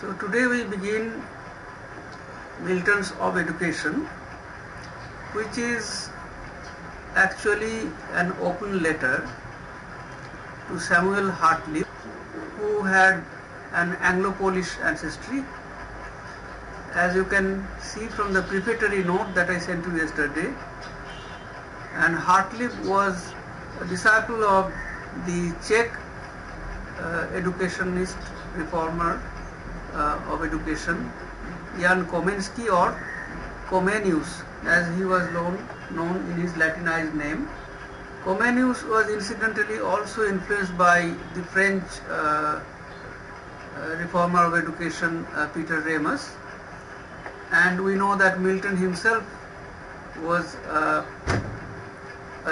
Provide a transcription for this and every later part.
So today we begin Milton's Of Education, which is actually an open letter to Samuel Hartlib, who had an Anglo-Polish ancestry. As you can see from the prefatory note that I sent you yesterday, and Hartlib was a disciple of the Czech educationist reformer of education, Jan Komensky, or Comenius, as he was known in his Latinized name. Comenius was incidentally also influenced by the French reformer of education, Peter Ramus, and we know that Milton himself was a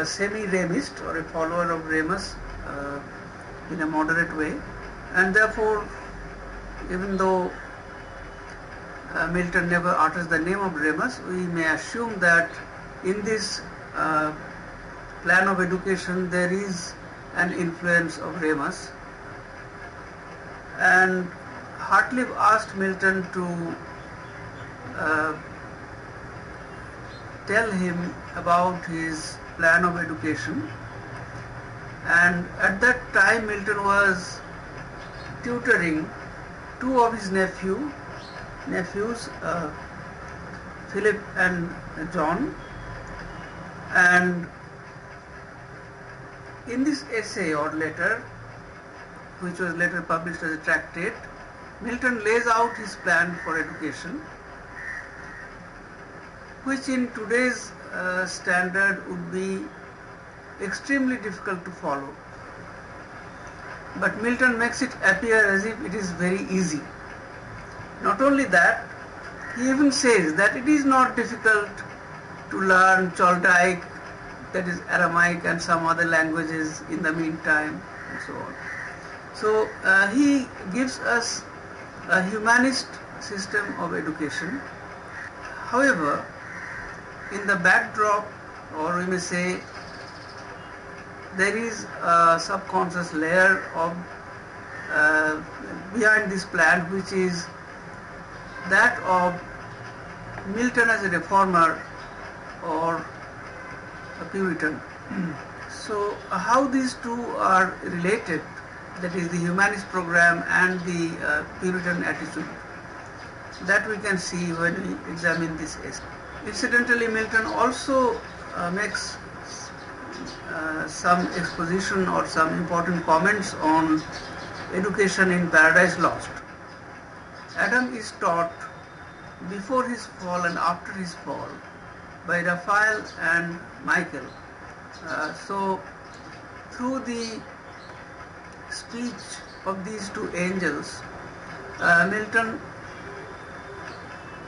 semi-Ramist or a follower of Ramus in a moderate way, and therefore, even though Milton never utters the name of Ramus, we may assume that in this plan of education there is an influence of Ramus. And Hartlib asked Milton to tell him about his plan of education, and at that time Milton was tutoring two of his nephews, Philip and John, and in this essay or letter, which was later published as a tractate, Milton lays out his plan for education, which in today's standard would be extremely difficult to follow. But Milton makes it appear as if it is very easy. Not only that, he even says that it is not difficult to learn Chaldaic, that is Aramaic, and some other languages in the meantime, and so on. So he gives us a humanist system of education. However, in the backdrop, or we may say, there is a subconscious layer of behind this plan, which is that of Milton as a reformer or a Puritan. So how these two are related, that is the humanist program and the Puritan attitude, that we can see when we examine this essay. Incidentally, Milton also makes some exposition or some important comments on education in Paradise Lost. Adam is taught before his fall and after his fall by Raphael and Michael. So through the speech of these two angels, Milton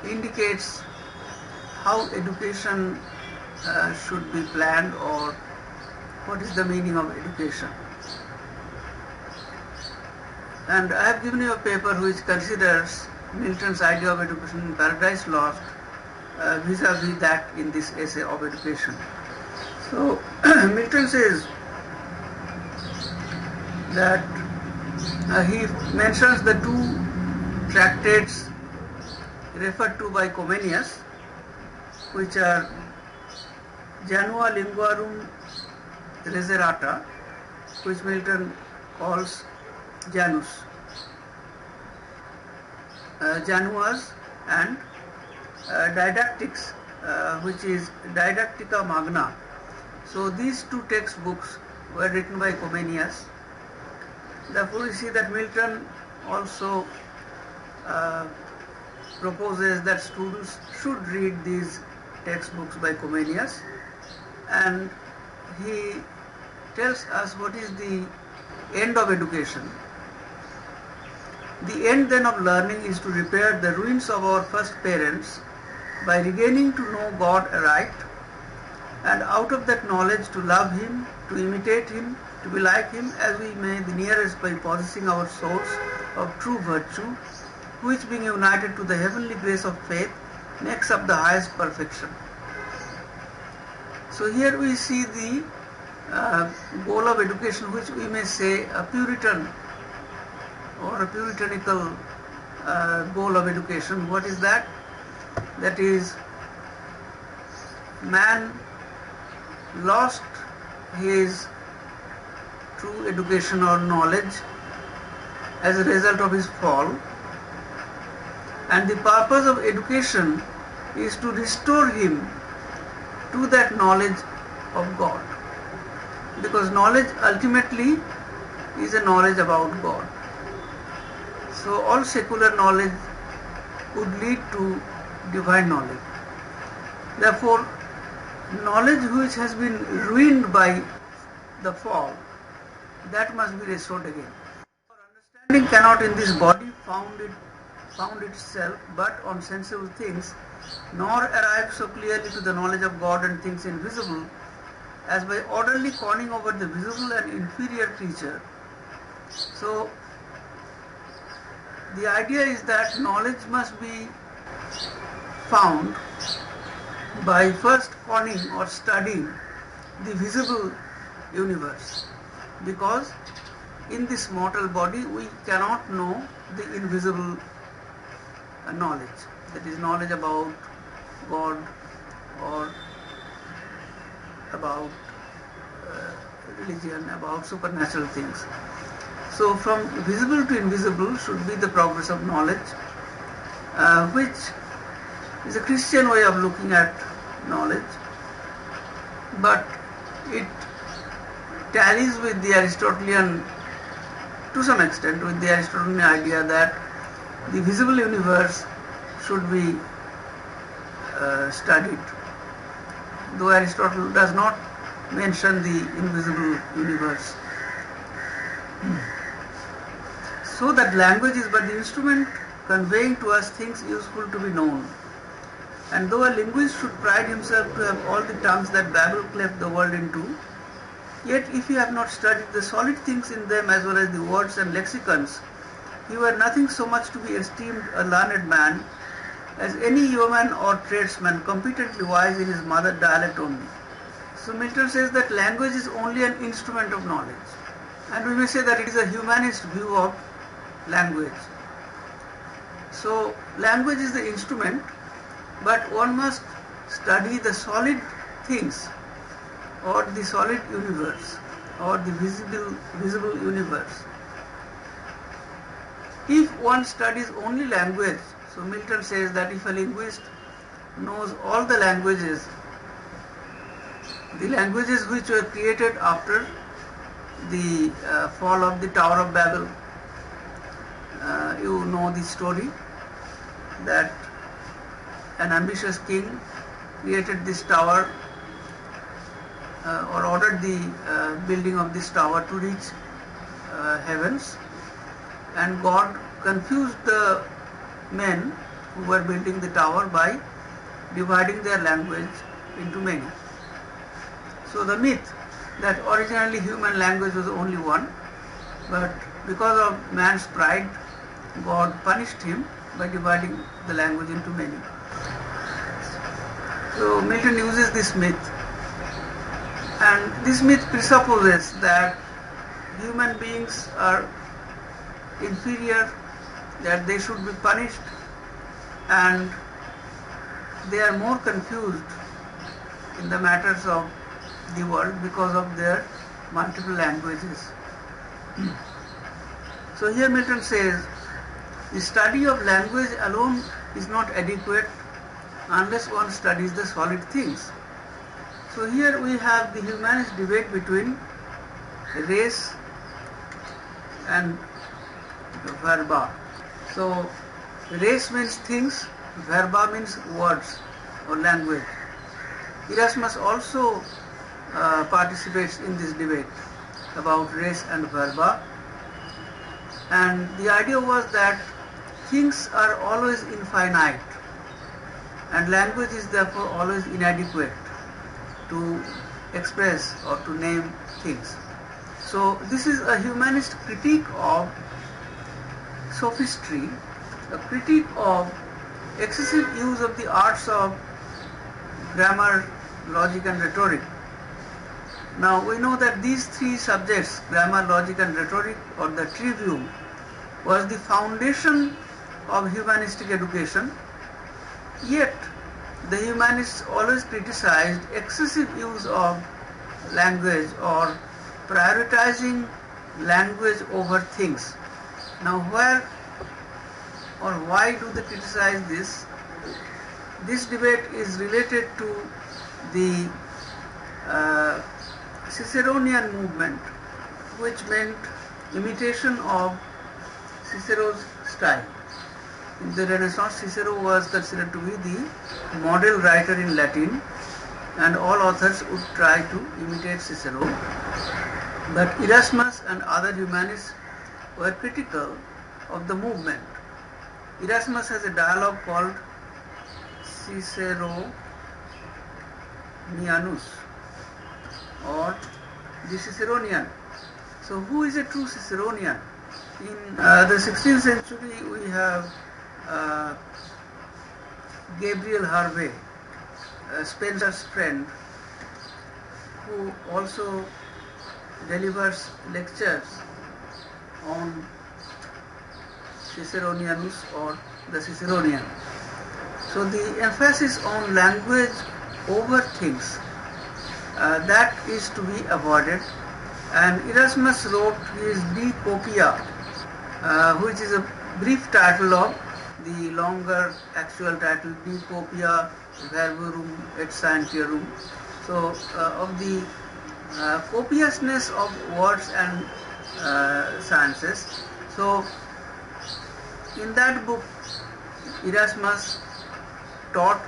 indicates how education should be planned, or what is the meaning of education. And I have given you a paper which considers Milton's idea of education in Paradise Lost vis-a-vis that in this essay of education. So Milton says that he mentions the two tractates referred to by Comenius, which are Janua Linguarum Reserata, which Milton calls Janus, Januas, and Didactics, which is Didactica Magna. So these two textbooks were written by Comenius. Therefore we see that Milton also proposes that students should read these textbooks by Comenius, and he tells us what is the end of education. The end then of learning is to repair the ruins of our first parents by regaining to know God aright, and out of that knowledge to love Him, to imitate Him, to be like Him as we may the nearest by possessing our souls of true virtue, which being united to the heavenly grace of faith makes up the highest perfection. So here we see the goal of education, which we may say a Puritan or a puritanical goal of education. What is that? That is, man lost his true education or knowledge as a result of his fall, and the purpose of education is to restore him to that knowledge of God, because knowledge ultimately is a knowledge about God. So all secular knowledge would lead to divine knowledge. Therefore, knowledge which has been ruined by the fall, that must be restored again. Our understanding cannot in this body found itself but on sensible things, nor arrive so clearly to the knowledge of God and things invisible, as by orderly conning over the visible and inferior creature. So the idea is that knowledge must be found by first conning or studying the visible universe, because in this mortal body we cannot know the invisible knowledge, that is knowledge about God or about religion, about supernatural things. So from visible to invisible should be the progress of knowledge, which is a Christian way of looking at knowledge, but it tallies with the Aristotelian, to some extent, with the Aristotelian idea that the visible universe should be studied, though Aristotle does not mention the invisible universe. So that language is but the instrument conveying to us things useful to be known. And though a linguist should pride himself to have all the tongues that Babel cleft the world into, yet if he have not studied the solid things in them as well as the words and lexicons, he were nothing so much to be esteemed a learned man as any yeoman or tradesman competently wise in his mother dialect only. So Milton says that language is only an instrument of knowledge, and we may say that it is a humanist view of language. So language is the instrument, but one must study the solid things or the solid universe or the visible universe. If one studies only language, so Milton says that if a linguist knows all the languages which were created after the fall of the Tower of Babel, you know the story that an ambitious king created this tower or ordered the building of this tower to reach heavens, and God confused the men who were building the tower by dividing their language into many. So the myth that originally human language was only one, but because of man's pride, God punished him by dividing the language into many. So Milton uses this myth, and this myth presupposes that human beings are inferior, that they should be punished, and they are more confused in the matters of the world because of their multiple languages. So here Milton says, the study of language alone is not adequate unless one studies the solid things. So here we have the humanist debate between res and verba. So res means things, verba means words or language. Erasmus also participates in this debate about res and verba, and the idea was that things are always infinite and language is therefore always inadequate to express or to name things. So this is a humanist critique of sophistry, a critique of excessive use of the arts of grammar, logic and rhetoric. Now we know that these three subjects, grammar, logic and rhetoric, or the trivium, was the foundation of humanistic education, yet the humanists always criticized excessive use of language or prioritizing language over things. Now where or why do they criticize this? This debate is related to the Ciceronian movement, which meant imitation of Cicero's style. In the Renaissance, Cicero was considered to be the model writer in Latin, and all authors would try to imitate Cicero. But Erasmus and other humanists were critical of the movement. Erasmus has a dialogue called Ciceronianus, or the Ciceronian. So who is a true Ciceronian? In the 16th century we have Gabriel Harvey, Spencer's friend, who also delivers lectures on Ciceronianus or the Ciceronian. So the emphasis on language over things, that is to be avoided, and Erasmus wrote his De Copia, which is a brief title of the longer actual title De Copia Verborum et Scientiarum. So of the copiousness of words and sciences. So in that book Erasmus taught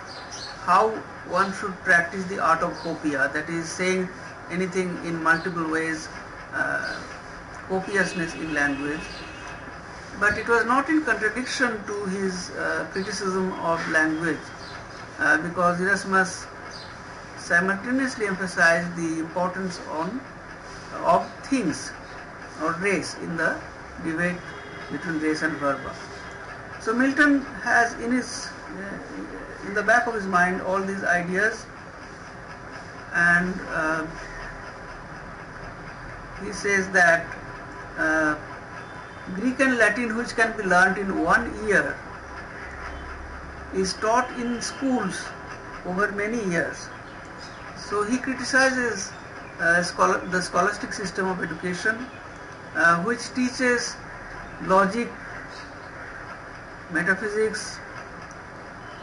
how one should practice the art of copia, that is saying anything in multiple ways, copiousness in language. But it was not in contradiction to his criticism of language, because Erasmus simultaneously emphasized the importance of things or race in the debate between race and verba. So Milton has in the back of his mind all these ideas, and he says that Greek and Latin, which can be learnt in 1 year, is taught in schools over many years. So he criticizes the scholastic system of education, which teaches logic, metaphysics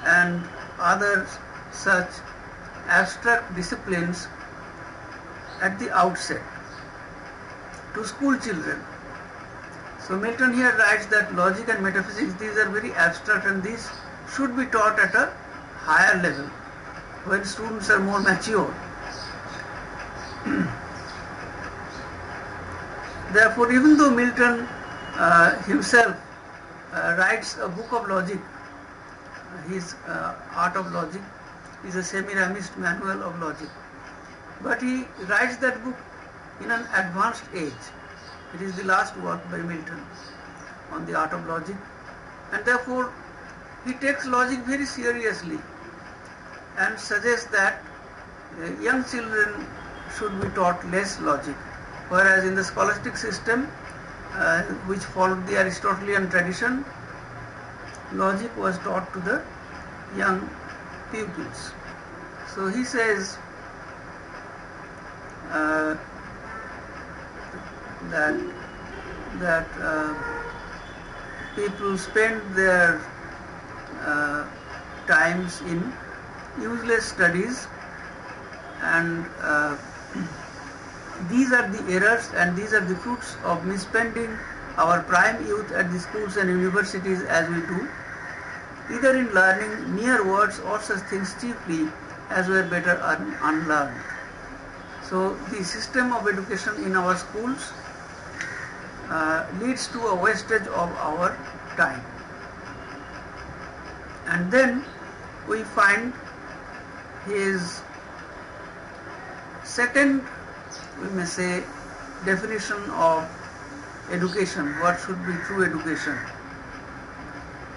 and other such abstract disciplines at the outset to school children. So Milton here writes that logic and metaphysics, these are very abstract, and these should be taught at a higher level when students are more mature. Therefore, even though Milton himself writes a book of logic, his Art of Logic is a Semiramis manual of logic, but he writes that book in an advanced age. It is the last work by Milton on the art of logic, and therefore he takes logic very seriously and suggests that young children should be taught less logic, whereas in the scholastic system, which followed the Aristotelian tradition, logic was taught to the young pupils. So he says that people spend their times in useless studies, and these are the errors and these are the fruits of misspending our prime youth at the schools and universities as we do, either in learning mere words or such things chiefly as were better unlearned. So the system of education in our schools leads to a wastage of our time. And then we find his second, we may say, definition of education, what should be true education.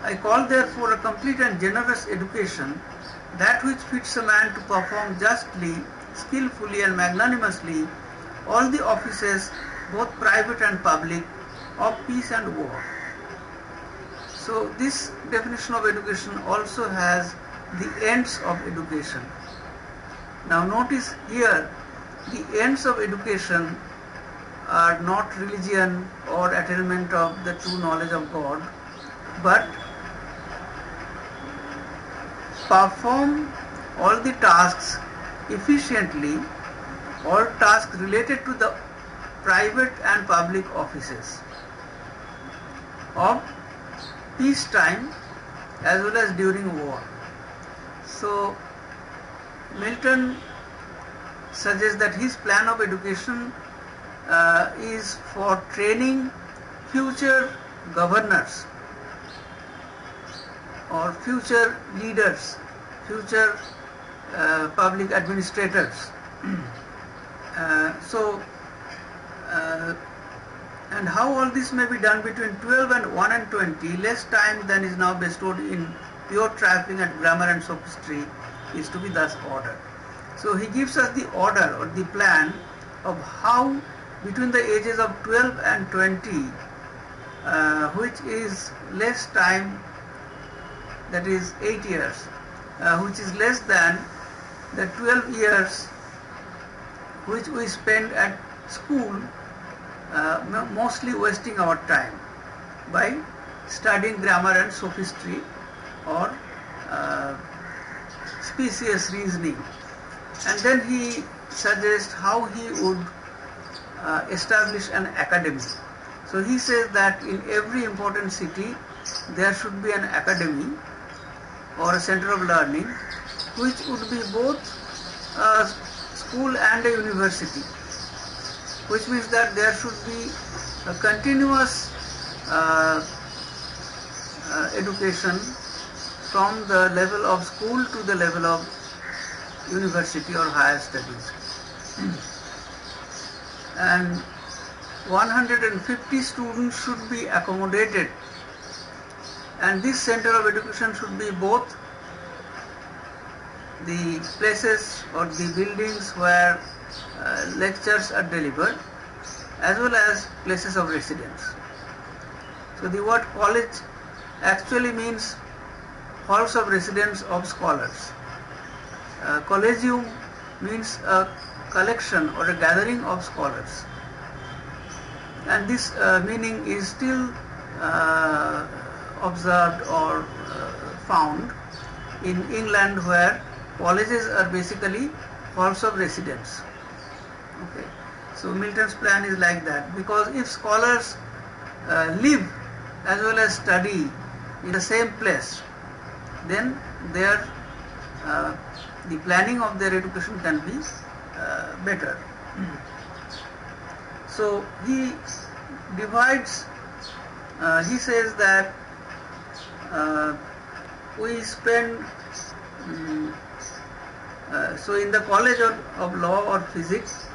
I call therefore a complete and generous education that which fits a man to perform justly, skillfully and magnanimously all the offices, both private and public, of peace and war. So this definition of education also has the ends of education. Now notice here, the ends of education are not religion or attainment of the true knowledge of God, but perform all the tasks efficiently, all tasks related to the private and public offices of peacetime as well as during war. So Milton suggests that his plan of education is for training future governors or future leaders, future public administrators. And how all this may be done between 12 and 1 and 20, less time than is now bestowed in pure trifling at grammar and sophistry is to be thus ordered. So he gives us the order or the plan of how between the ages of 12 and 20, which is less time, that is 8 years, which is less than the 12 years which we spend at school, mostly wasting our time by studying grammar and sophistry or specious reasoning. And then he suggests how he would establish an academy. So he says that in every important city there should be an academy or a center of learning, which would be both a school and a university, which means that there should be a continuous education from the level of school to the level of university or higher studies. And 150 students should be accommodated, and this center of education should be both the places or the buildings where lectures are delivered as well as places of residence. So the word college actually means halls of residence of scholars. Collegium means a collection or a gathering of scholars, and this meaning is still observed or found in England, where colleges are basically halls of residence. Okay. So Milton's plan is like that, because if scholars live as well as study in the same place, then their the planning of their education can be better. So he divides, he says that we spend, so in the college of law or physics,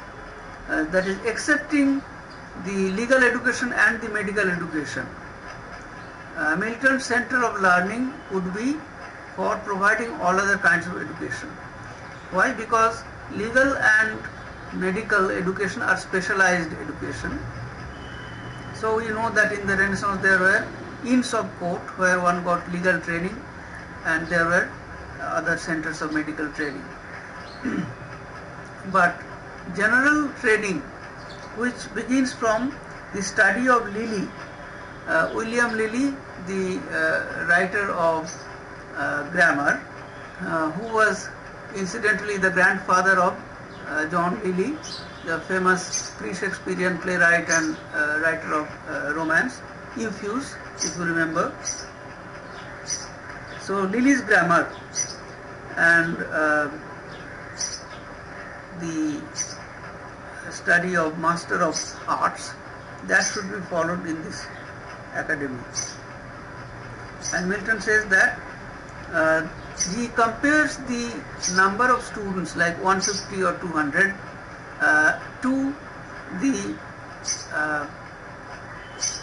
that is excepting the legal education and the medical education, Milton's center of learning would be for providing all other kinds of education. Why? Because legal and medical education are specialized education. So you know that in the Renaissance there were inns of court where one got legal training, and there were other centers of medical training. But general training, which begins from the study of Lilly, William Lilly, the writer of grammar, who was incidentally the grandfather of John Lilly, the famous pre-Shakespearean playwright and writer of romance, Euphues, if you remember. So Lilly's grammar and the study of Master of Arts, that should be followed in this academy. And Milton says that he compares the number of students, like 150 or 200, to the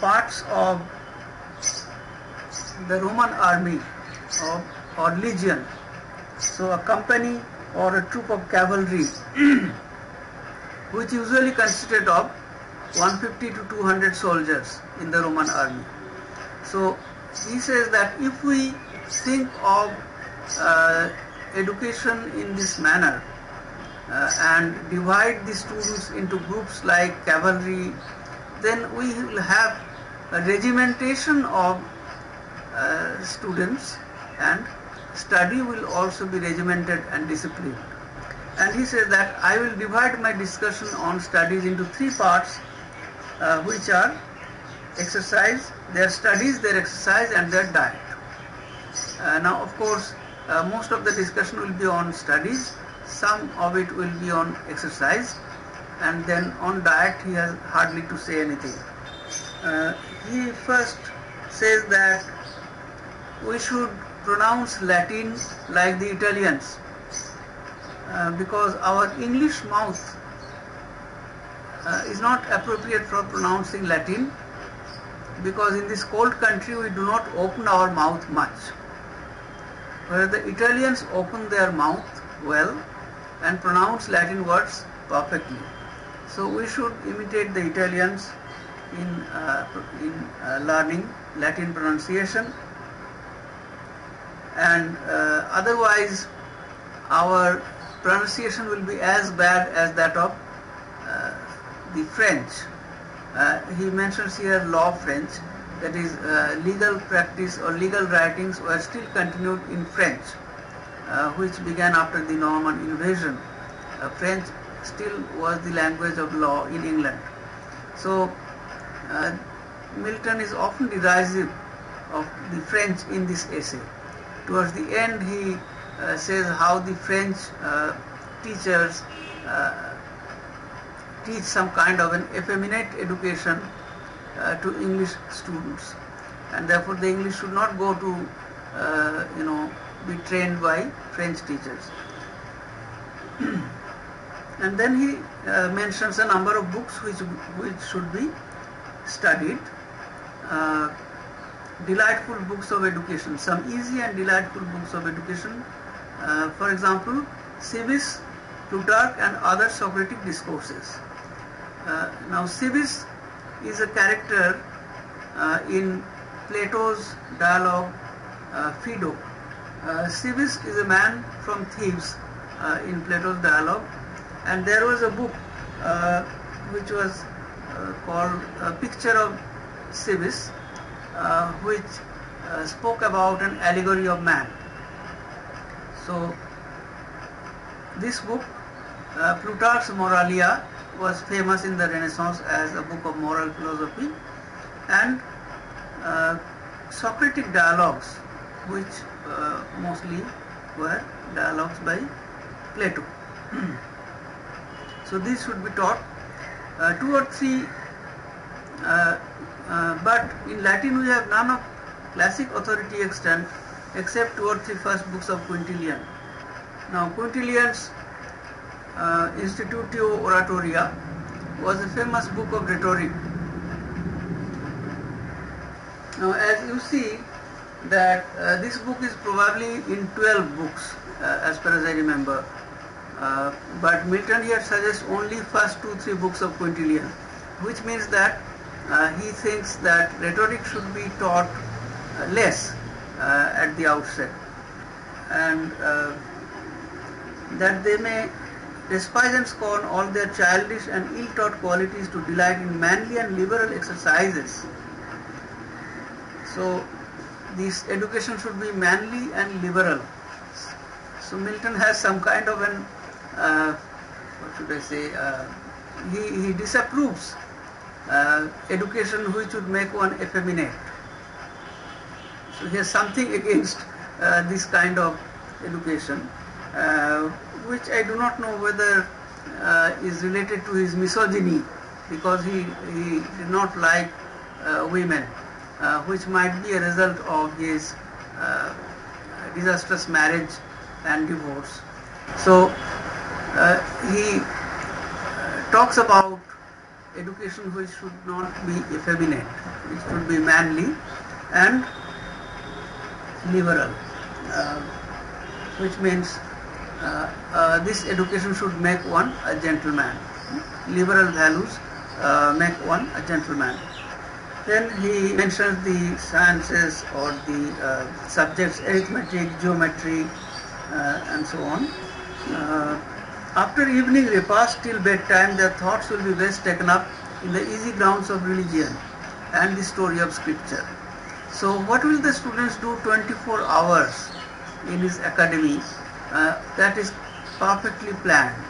parts of the Roman army or legion. So a company or a troop of cavalry which usually consisted of 150 to 200 soldiers in the Roman army. So he says that if we think of education in this manner and divide the students into groups like cavalry, then we will have a regimentation of students, and study will also be regimented and disciplined. And he says that I will divide my discussion on studies into three parts, which are exercise, their studies, their exercise, and their diet. Now, of course, most of the discussion will be on studies, some of it will be on exercise, and then on diet he has hardly to say anything. He first says that we should pronounce Latin like the Italians, because our English mouth is not appropriate for pronouncing Latin, because in this cold country we do not open our mouth much, whereas the Italians open their mouth well and pronounce Latin words perfectly. So we should imitate the Italians in learning Latin pronunciation, and otherwise our pronunciation will be as bad as that of the French. He mentions here law French, that is legal practice or legal writings were still continued in French, which began after the Norman invasion. French still was the language of law in England. So Milton is often derisive of the French in this essay. Towards the end he says how the French teachers teach some kind of an effeminate education to English students, and therefore the English should not go to be trained by French teachers. And then he mentions a number of books which should be studied, delightful books of education, some easy and delightful books of education. For example, Civis, Plutarch, and other Socratic discourses. Now Civis is a character in Plato's dialogue Phaedo. Civis is a man from Thebes in Plato's dialogue, and there was a book which was called A Picture of Civis, which spoke about an allegory of man. So this book, Plutarch's Moralia, was famous in the Renaissance as a book of moral philosophy, and Socratic dialogues, which mostly were dialogues by Plato. So these should be taught. Two or three, but in Latin we have none of classic authority extant except two or three first books of Quintilian. Now Quintilian's Institutio Oratoria was a famous book of rhetoric. Now as you see that this book is probably in 12 books as far as I remember, but Milton here suggests only first 2-3 books of Quintilian, which means that he thinks that rhetoric should be taught less at the outset, and that they may despise and scorn all their childish and ill-taught qualities to delight in manly and liberal exercises. So this education should be manly and liberal. So Milton has some kind of an, what should I say, he disapproves education which would make one effeminate. So he has something against this kind of education, which I do not know whether is related to his misogyny, because he did not like women, which might be a result of his disastrous marriage and divorce. So he talks about education which should not be effeminate, it should be manly and liberal, which means this education should make one a gentleman. Liberal values make one a gentleman. Then he mentions the sciences or the subjects, arithmetic, geometry, and so on. After evening repast till bedtime, their thoughts will be best taken up in the easy grounds of religion and the story of scripture. So what will the students do 24 hours in his academy? That is perfectly planned.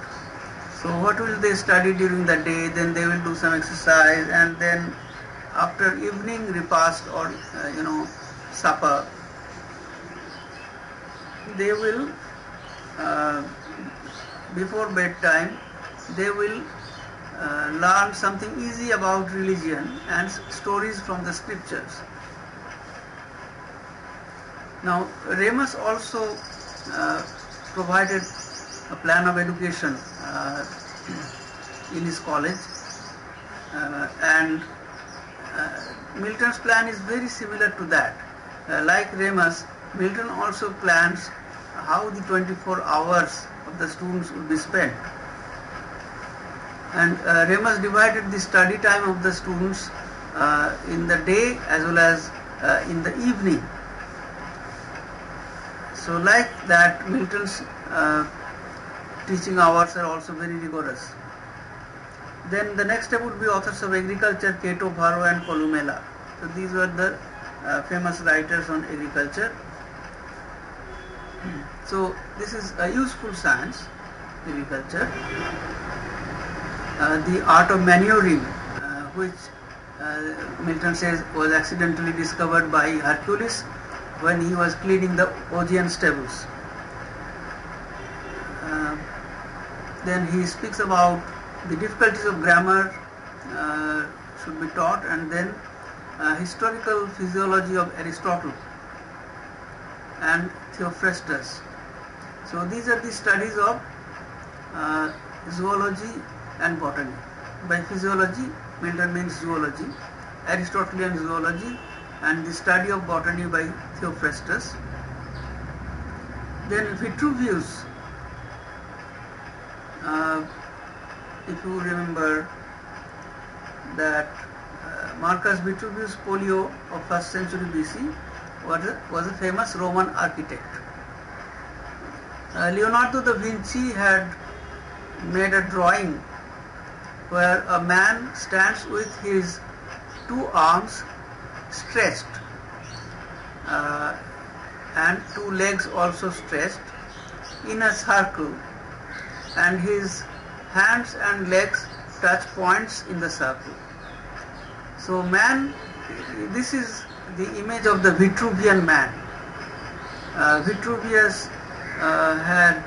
So what will they study during the day? Then they will do some exercise, and then after evening repast or supper, they will before bedtime they will learn something easy about religion and stories from the scriptures. Now Remus also provided a plan of education in his college, and Milton's plan is very similar to that. Like Remus, Milton also plans how the 24 hours of the students will be spent. And Remus divided the study time of the students in the day as well as in the evening. So like that, Milton's teaching hours are also very rigorous. Then the next step would be authors of agriculture, Cato, Varro and Columella. So these were the famous writers on agriculture. So this is a useful science, agriculture. The art of manuring, which Milton says was accidentally discovered by Hercules when he was cleaning the Augean stables. Then he speaks about the difficulties of grammar should be taught, and then historical physiology of Aristotle and Theophrastus. So these are the studies of zoology and botany. By physiology, Milton means zoology, Aristotelian zoology, and the study of botany by Theophrastus. Then Vitruvius, if you remember that Marcus Vitruvius Pollio of 1st century BC was a famous Roman architect. Leonardo da Vinci had made a drawing where a man stands with his two arms stretched and two legs also stretched in a circle, and his hands and legs touch points in the circle. So man, this is the image of the Vitruvian man. Vitruvius had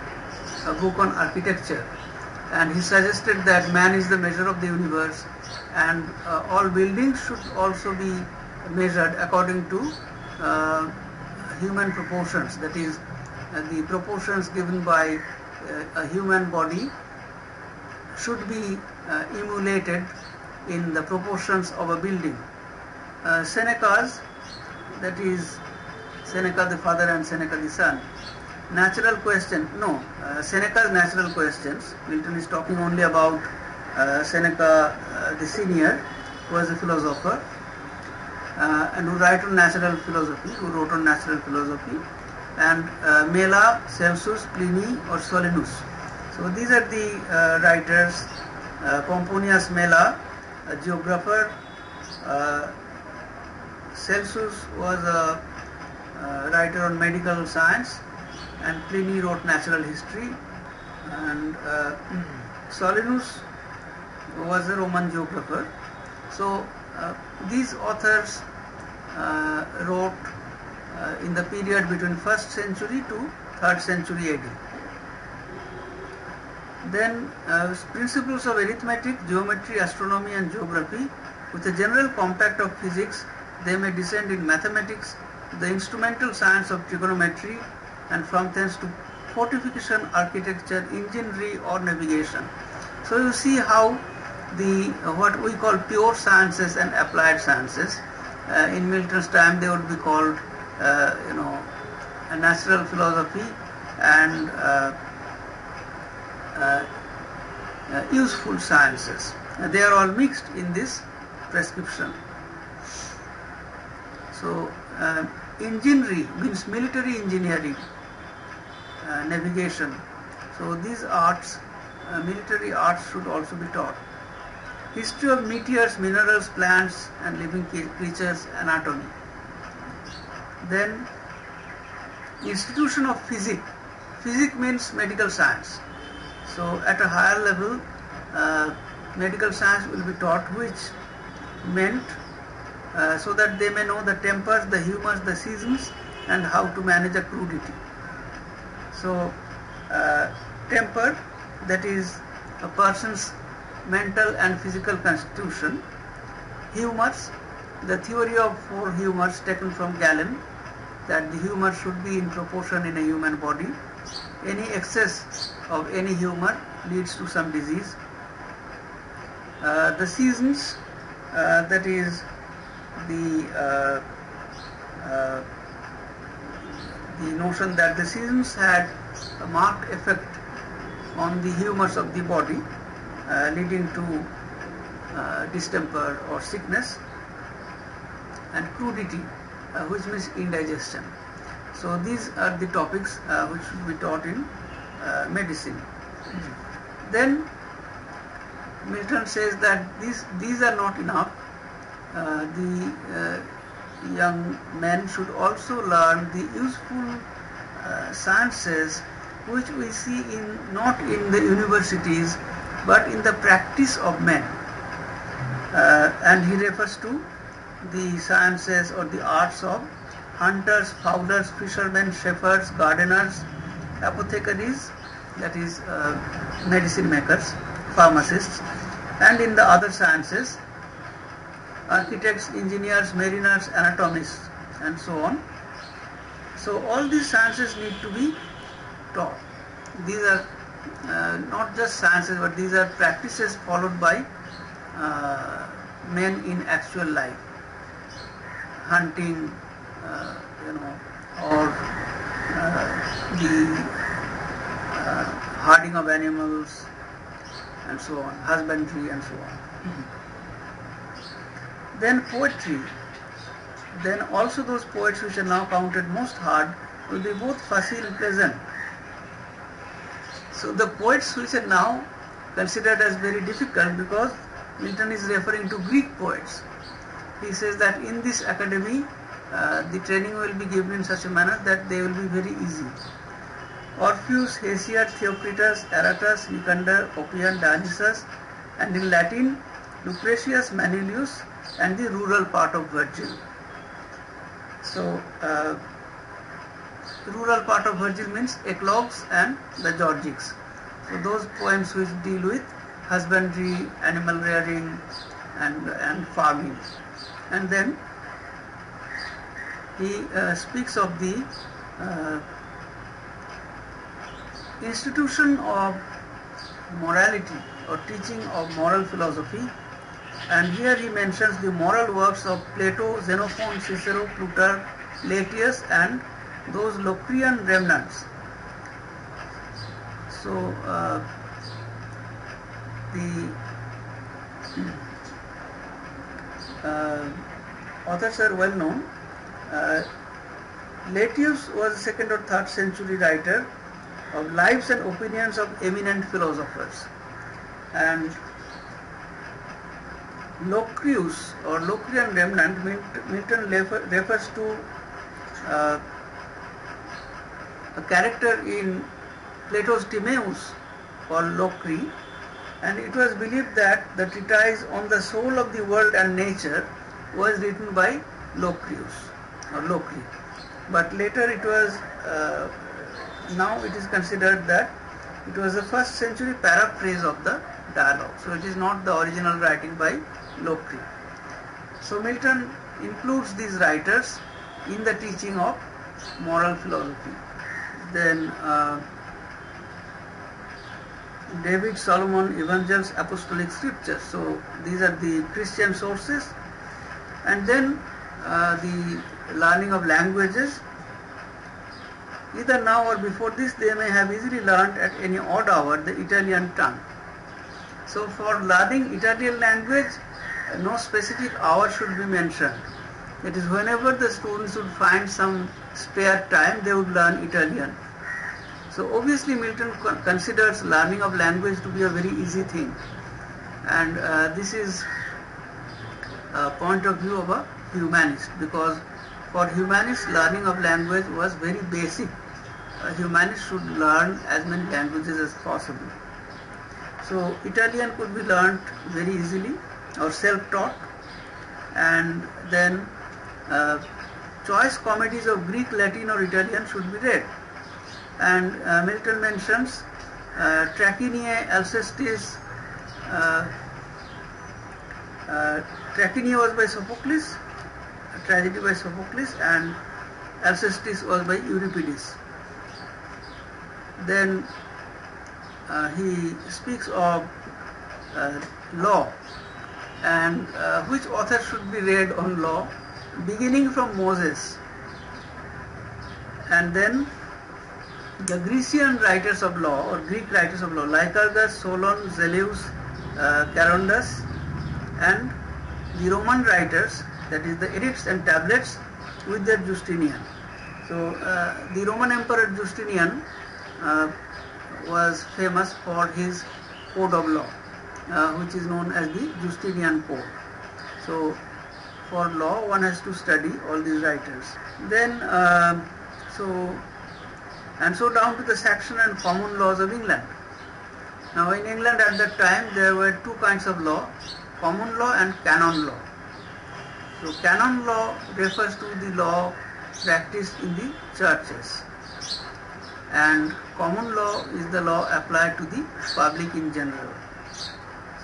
a book on architecture, and he suggested that man is the measure of the universe, and all buildings should also be measured according to human proportions, that is the proportions given by a human body should be emulated in the proportions of a building. Seneca's, that is Seneca the father and Seneca the son, natural question, Seneca's natural questions, Milton is talking only about Seneca the senior, who was a philosopher and who wrote on natural philosophy, and Mela, Celsus, Pliny or Solinus. So these are the writers. Pomponius Mela, a geographer. Celsus was a writer on medical science, and Pliny wrote natural history, and Solinus was a Roman geographer. So these authors wrote in the period between 1st century to 3rd century AD. Then principles of arithmetic, geometry, astronomy and geography, with a general compact of physics, they may descend in mathematics, the instrumental science of trigonometry, and from thence to fortification, architecture, enginery or navigation. So you see how the what we call pure sciences and applied sciences, in Milton's time they would be called a natural philosophy and useful sciences. They are all mixed in this prescription. So engineering means military engineering, navigation. So these arts, military arts should also be taught. History of meteors, minerals, plants and living creatures, anatomy. Then institution of physics. Physics means medical science. So at a higher level, medical science will be taught, which meant so that they may know the tempers, the humors, the seasons and how to manage a crudity. So temper, that is a person's mental and physical constitution. Humors, the theory of 4 humors taken from Galen, that the humor should be in proportion in a human body. Any excess of any humor leads to some disease. The seasons, that is the notion that the seasons had a marked effect on the humors of the body, leading to distemper or sickness, and crudity, which means indigestion. So these are the topics which should be taught in medicine. Then Milton says that these are not enough. The young men should also learn the useful sciences which we see not in the universities but in the practice of men. And he refers to the sciences or the arts of hunters, fowlers, fishermen, shepherds, gardeners, apothecaries, that is medicine makers, pharmacists, and in the other sciences, architects, engineers, mariners, anatomists, and so on. So all these sciences need to be taught. These are not just sciences, but these are practices followed by men in actual life. Hunting, or the herding of animals, and so on, husbandry and so on. Then poetry. Then also those poets which are now counted most hard will be both fussy and pleasant. So the poets which are now considered as very difficult, because Milton is referring to Greek poets. He says that in this academy the training will be given in such a manner that they will be very easy. Orpheus, Hesiod, Theocritus, Aratus, Nicander, Oppian, Dionysus, and in Latin Lucretius, Manilius, and the rural part of Virgil. So rural part of Virgil means eclogues and the Georgics. So those poems which deal with husbandry, animal rearing, and farming. And then he speaks of the institution of morality or teaching of moral philosophy, and here he mentions the moral works of Plato, Xenophon, Cicero, Plutarch, Laelius, and those Locrian remnants. So the authors are well known. Laelius was a 2nd or 3rd century writer of lives and opinions of eminent philosophers, and Locrius or Locrian remnant, Milton refers to a character in Plato's Timaeus called Locri, and it was believed that the treatise on the soul of the world and nature was written by Locrius or Locri. But later it was, now it is considered that it was the 1st century paraphrase of the dialogue. So it is not the original writing by Locri. So Milton includes these writers in the teaching of moral philosophy. Then David, Solomon, Evangels, Apostolic Scriptures. So these are the Christian sources. And then the learning of languages. Either now or before this, they may have easily learned at any odd hour the Italian tongue. So for learning Italian language, no specific hour should be mentioned. That is, whenever the students would find some spare time, they would learn Italian. So obviously Milton considers learning of language to be a very easy thing, and this is a point of view of a humanist, because for humanists learning of language was very basic. A humanist should learn as many languages as possible. So Italian could be learnt very easily or self-taught, and then choice comedies of Greek, Latin or Italian should be read. And Milton mentions Trachiniae, Alcestis. Trachiniae was by Sophocles, a tragedy by Sophocles, and Alcestis was by Euripides. Then he speaks of law, and which author should be read on law, beginning from Moses, and then the Grecian writers of law or Greek writers of law, Lycurgus, Solon, Zeleus, Charondas, and the Roman writers, that is the edicts and tablets with their Justinian. So the Roman Emperor Justinian was famous for his code of law, which is known as the Justinian Code. So for law one has to study all these writers. Then so down to the Saxon and common laws of England. Now in England at that time there were two kinds of law, common law and canon law. So canon law refers to the law practiced in the churches, and common law is the law applied to the public in general.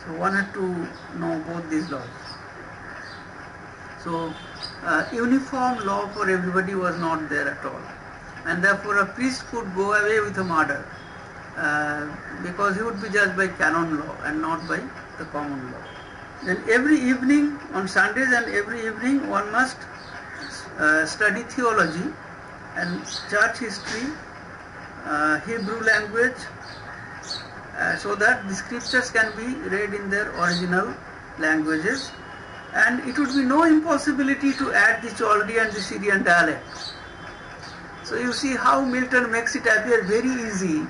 So one had to know both these laws. So uniform law for everybody was not there at all, and therefore a priest could go away with a murder because he would be judged by canon law and not by the common law. Then every evening on Sundays and every evening one must study theology and church history, Hebrew language, so that the scriptures can be read in their original languages, and it would be no impossibility to add the Chaldean and the Syrian dialect. So you see how Milton makes it appear very easy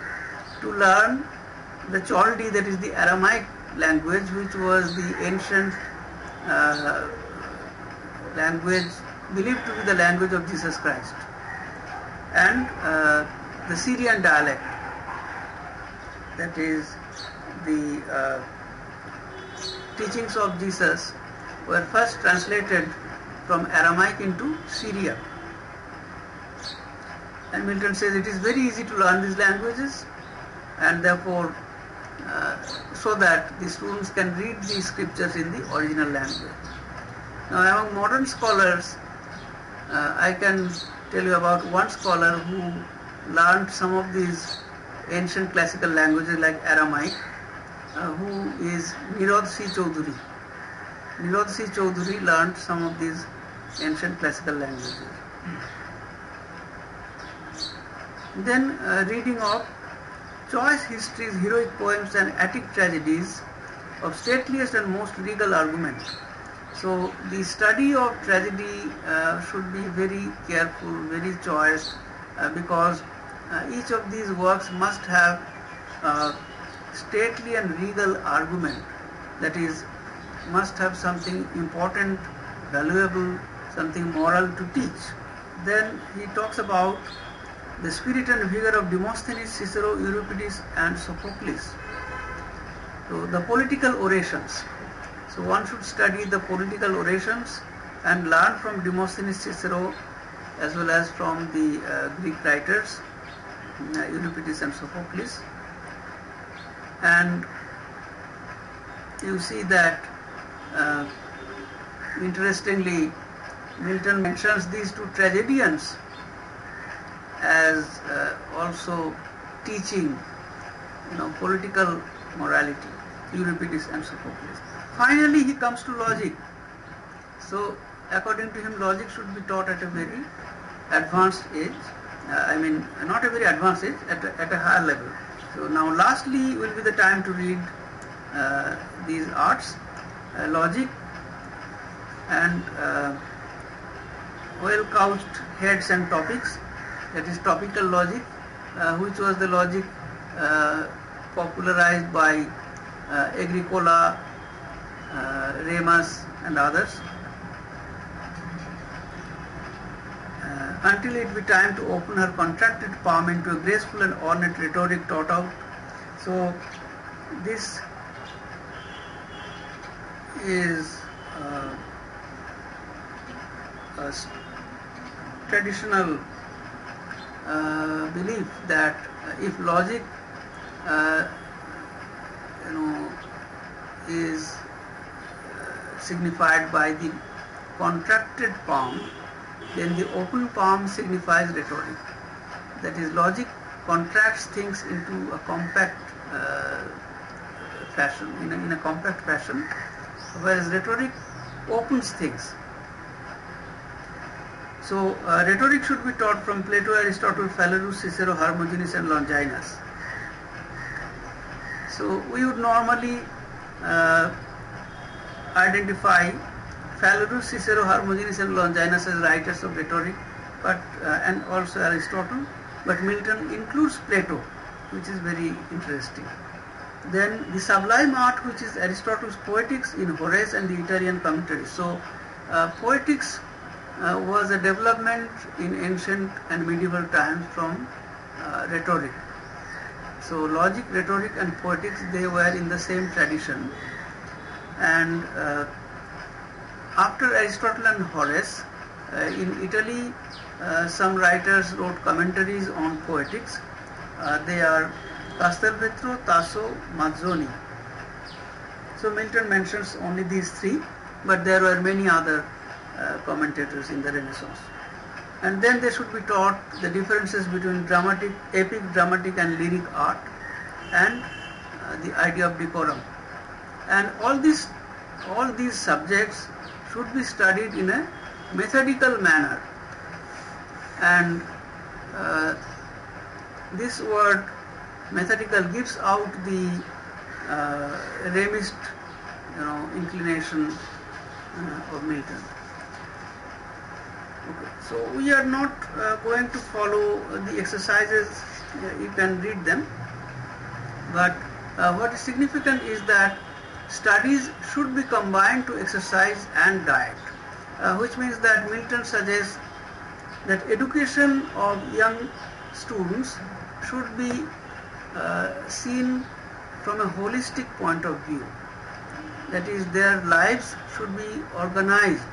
to learn the Chaldee, that is the Aramaic language, which was the ancient language believed to be the language of Jesus Christ, and the Syrian dialect, that is the teachings of Jesus were first translated from Aramaic into Syria. And Milton says it is very easy to learn these languages, and therefore so that the students can read the scriptures in the original language. Now among modern scholars, I can tell you about one scholar who learned some of these ancient classical languages like Aramaic, who is Nirod C. Choudhury. Nirod C. Choudhury learned some of these ancient classical languages. Then reading of choice histories, heroic poems and Attic tragedies of stateliest and most regal argument. So the study of tragedy should be very careful, very choice, because each of these works must have stately and regal argument, that is, must have something important, valuable, something moral to teach. Then he talks about the spirit and vigor of Demosthenes, Cicero, Euripides and Sophocles. So the political orations. So one should study the political orations and learn from Demosthenes, Cicero as well as from the Greek writers, Euripides and Sophocles. And you see that interestingly Milton mentions these two tragedians as also teaching political morality, Euripides and Sophocles. Finally he comes to logic. So according to him logic should be taught at a very advanced age, not a very advanced age, at a higher level. So now lastly will be the time to read these arts, logic and well couched heads and topics, that is topical logic, which was the logic popularized by Agricola, Remus and others. Until it be time to open her contracted palm into a graceful and ornate rhetoric taught out. So this is a traditional belief that if logic is signified by the contracted palm, then the open palm signifies rhetoric. That is, logic contracts things into a compact fashion, in a compact fashion, whereas rhetoric opens things. So rhetoric should be taught from Plato, Aristotle, Phalaris, Cicero, Hermogenes and Longinus. So we would normally identify Phalaris, Cicero, Hermogenes and Longinus as writers of rhetoric, but and also Aristotle, but Milton includes Plato, which is very interesting. Then the sublime art, which is Aristotle's Poetics in Horace and the Italian commentaries. So poetics was a development in ancient and medieval times from rhetoric. So logic, rhetoric and poetics, they were in the same tradition. And after Aristotle and Horace, in Italy, some writers wrote commentaries on poetics. They are Castelvetro, Tasso, Mazzoni. So Milton mentions only these three, but there were many other commentators in the Renaissance. And then they should be taught the differences between dramatic, epic, dramatic and lyric art, and the idea of decorum. And all these subjects should be studied in a methodical manner. And this word methodical gives out the Remist, inclination of Milton. Okay. So we are not going to follow the exercises. You can read them. But what is significant is that studies should be combined to exercise and diet, which means that Milton suggests that education of young students should be seen from a holistic point of view. That is, their lives should be organized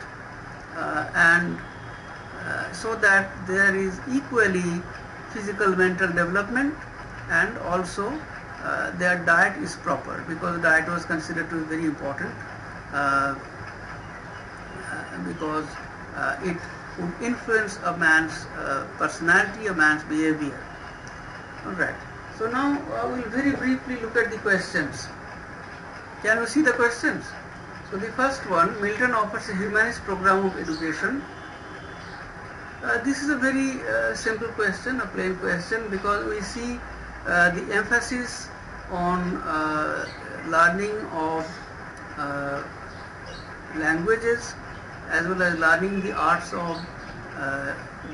and so that there is equally physical, mental development, and also their diet is proper, because diet was considered to be very important because it would influence a man's personality, a man's behavior. Alright, so now we will very briefly look at the questions. Can we see the questions? So the first one, Milton offers a humanist program of education. This is a very simple question, a plain question, because we see the emphasis on learning of languages as well as learning the arts of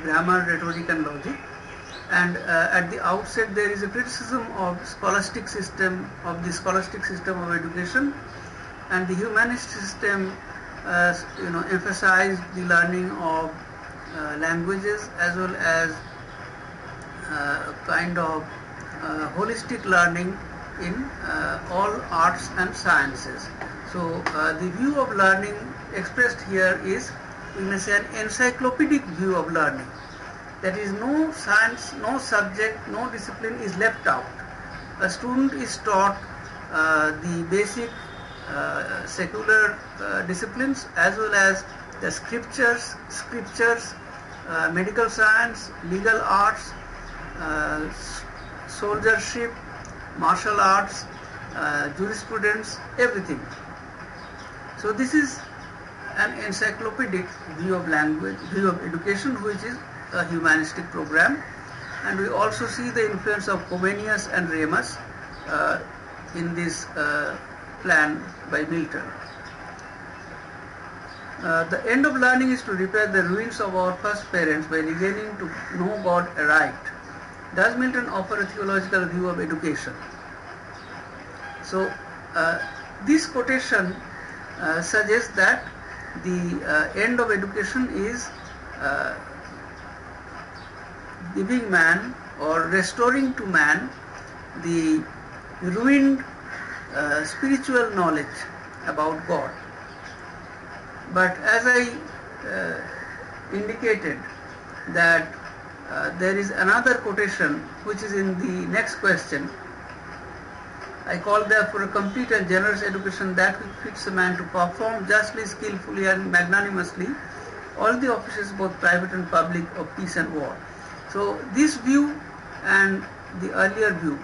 grammar, rhetoric and logic. And at the outset there is a criticism of the scholastic system of education, and the humanist system emphasized the learning of languages as well as kind of holistic learning in all arts and sciences. So the view of learning expressed here is, we may say, an encyclopedic view of learning. That is, no science, no subject, no discipline is left out. A student is taught the basic secular disciplines as well as the scriptures, medical science, legal arts, soldiership, martial arts, jurisprudence, everything. So this is an encyclopedic view of language, view of education, which is a humanistic program. And we also see the influence of Comenius and Remus in this plan by Milton. The end of learning is to repair the ruins of our first parents by regaining to know God aright. Does Milton offer a theological view of education? So, this quotation suggests that the end of education is giving man or restoring to man the ruined spiritual knowledge about God. But as I indicated that there is another quotation which is in the next question. I call therefore a complete and generous education that which fits a man to perform justly, skillfully and magnanimously all the offices both private and public of peace and war. So this view and the earlier view,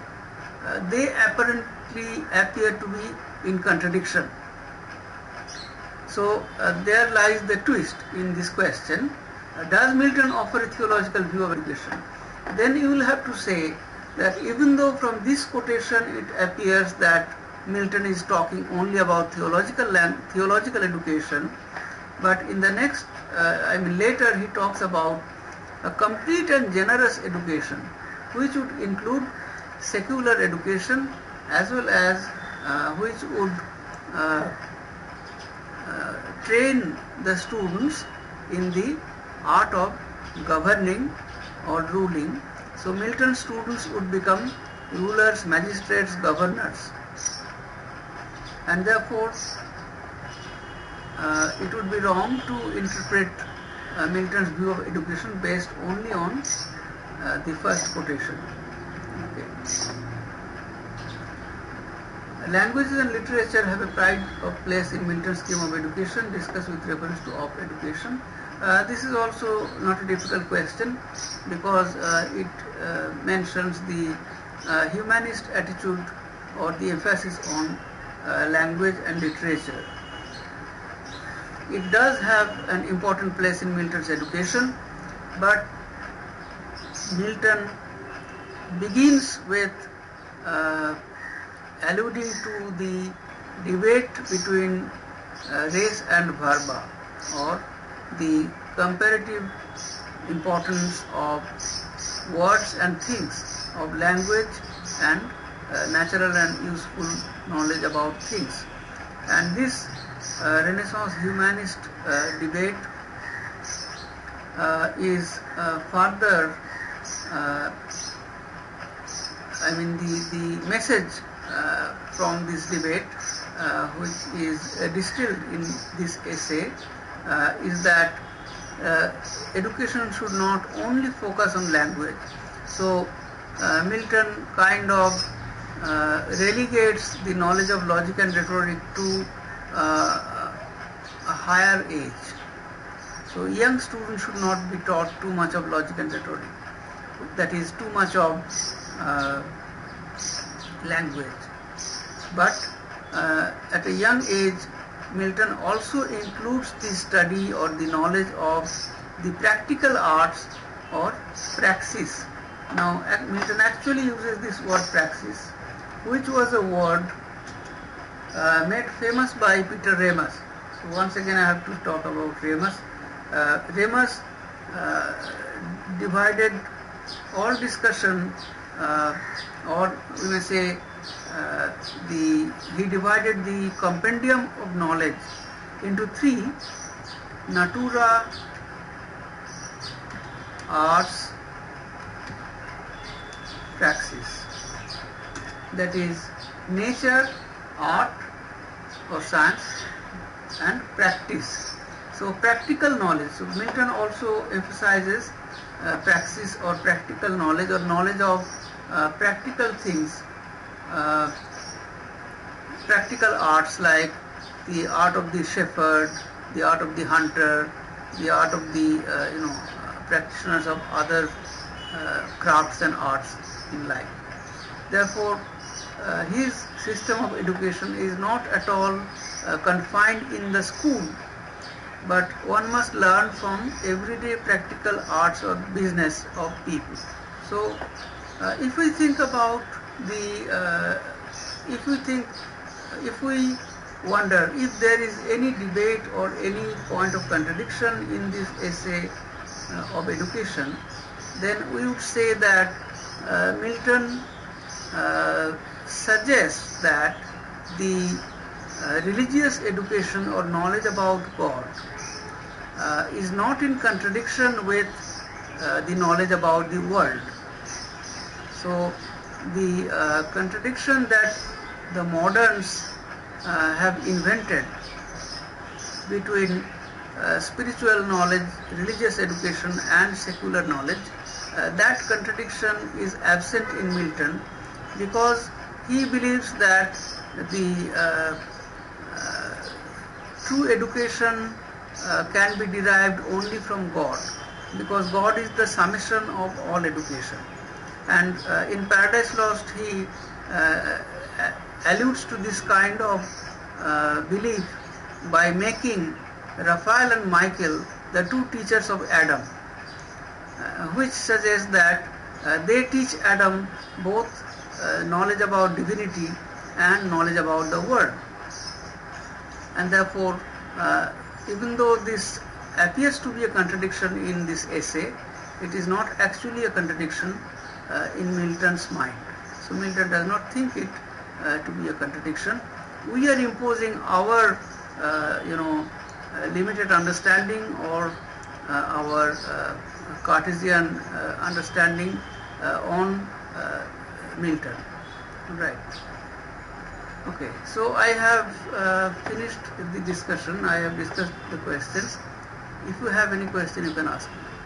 they apparently appear to be in contradiction. So there lies the twist in this question. Does Milton offer a theological view of education? Then you will have to say that even though from this quotation it appears that Milton is talking only about theological education, but in the next, later he talks about a complete and generous education, which would include secular education as well as which would train the students in the art of governing or ruling. So Milton's students would become rulers, magistrates, governors, and therefore it would be wrong to interpret Milton's view of education based only on the first quotation. Okay. Languages and literature have a pride of place in Milton's scheme of education, discussed with reference to of education. This is also not a difficult question because it mentions the humanist attitude or the emphasis on language and literature. It does have an important place in Milton's education, but Milton begins with alluding to the debate between res and verba, or the comparative importance of words and things, of language and natural and useful knowledge about things. And this Renaissance humanist debate is further, the message from this debate, which is distilled in this essay, is that education should not only focus on language. So Milton kind of relegates the knowledge of logic and rhetoric to a higher age. So young students should not be taught too much of logic and rhetoric, that is too much of language. But at a young age, Milton also includes the study or the knowledge of the practical arts or praxis. Now Milton actually uses this word praxis, which was a word made famous by Peter Ramus. So once again I have to talk about Ramus. Ramus divided all discussion, or we may say he divided the compendium of knowledge into three: natura, arts, praxis. That is nature, art or science, and practice. So practical knowledge. So Milton also emphasizes praxis or practical knowledge, or knowledge of practical things, practical arts like the art of the shepherd, the art of the hunter, the art of the practitioners of other crafts and arts in life. Therefore, his system of education is not at all confined in the school, but one must learn from everyday practical arts or business of people. So, if we think about the, if we wonder if there is any debate or any point of contradiction in this essay of education, then we would say that Milton suggests that the religious education or knowledge about God is not in contradiction with the knowledge about the world. So the contradiction that the moderns have invented between spiritual knowledge, religious education and secular knowledge, that contradiction is absent in Milton, because he believes that the true education can be derived only from God, because God is the summation of all education. And in Paradise Lost he alludes to this kind of belief by making Raphael and Michael the two teachers of Adam, which suggests that they teach Adam both knowledge about divinity and knowledge about the world. And therefore, even though this appears to be a contradiction in this essay, it is not actually a contradiction in Milton's mind. So Milton does not think it to be a contradiction. We are imposing our limited understanding or our Cartesian understanding on Milton. Right. Okay, so I have finished the discussion. I have discussed the questions. If you have any question, you can ask me.